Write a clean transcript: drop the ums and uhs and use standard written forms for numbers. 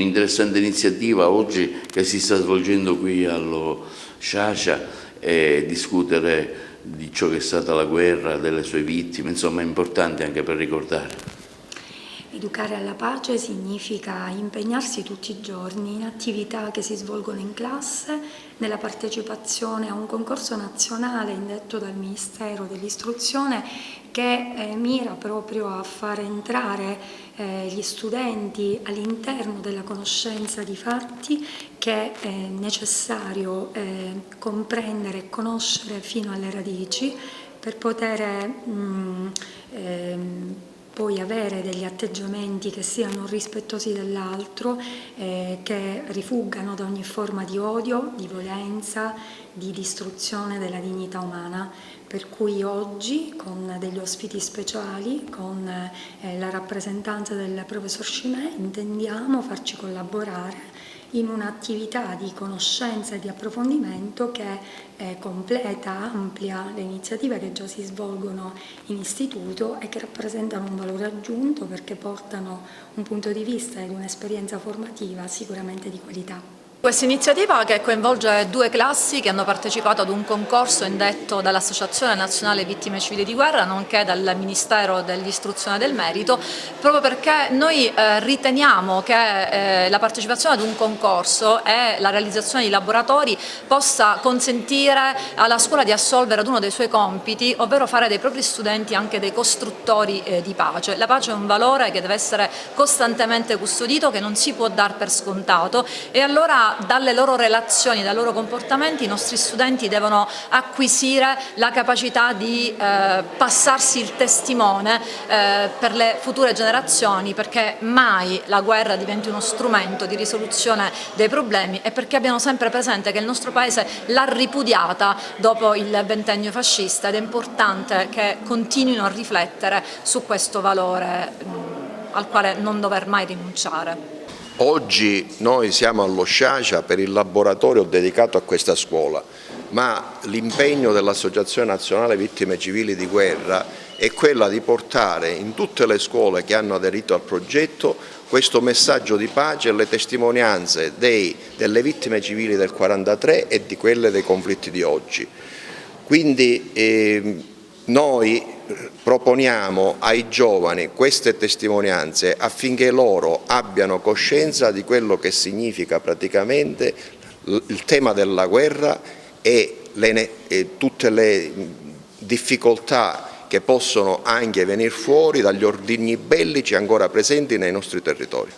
un'interessante iniziativa oggi che si sta svolgendo qui allo Sciascia, discutere di ciò che è stata la guerra, delle sue vittime, insomma è importante anche per ricordare. Educare alla pace significa impegnarsi tutti i giorni in attività che si svolgono in classe, nella partecipazione a un concorso nazionale indetto dal Ministero dell'Istruzione che mira proprio a far entrare gli studenti all'interno della conoscenza di fatti che è necessario comprendere e conoscere fino alle radici per poter poi avere degli atteggiamenti che siano rispettosi dell'altro, che rifuggano da ogni forma di odio, di violenza, di distruzione della dignità umana. Per cui oggi, con degli ospiti speciali, con la rappresentanza del professor Chimè, intendiamo farci collaborare in un'attività di conoscenza e di approfondimento che completa, amplia le iniziative che già si svolgono in istituto e che rappresentano un valore aggiunto perché portano un punto di vista ed un'esperienza formativa sicuramente di qualità. Questa iniziativa, che coinvolge 2 classi che hanno partecipato ad un concorso indetto dall'Associazione Nazionale Vittime Civili di Guerra nonché dal Ministero dell'Istruzione e del Merito, proprio perché noi riteniamo che la partecipazione ad un concorso e la realizzazione di laboratori possa consentire alla scuola di assolvere ad uno dei suoi compiti, ovvero fare dei propri studenti anche dei costruttori di pace. La pace è un valore che deve essere costantemente custodito, che non si può dar per scontato, e allora dalle loro relazioni, dai loro comportamenti i nostri studenti devono acquisire la capacità di passarsi il testimone per le future generazioni, perché mai la guerra diventi uno strumento di risoluzione dei problemi e perché abbiano sempre presente che il nostro Paese l'ha ripudiata dopo il ventennio fascista ed è importante che continuino a riflettere su questo valore al quale non dover mai rinunciare. Oggi noi siamo allo Sciascia per il laboratorio dedicato a questa scuola, ma l'impegno dell'Associazione Nazionale Vittime Civili di Guerra è quella di portare in tutte le scuole che hanno aderito al progetto questo messaggio di pace e le testimonianze delle vittime civili del 1943 e di quelle dei conflitti di oggi. Quindi noi proponiamo ai giovani queste testimonianze affinché loro abbiano coscienza di quello che significa praticamente il tema della guerra e tutte le difficoltà che possono anche venire fuori dagli ordigni bellici ancora presenti nei nostri territori.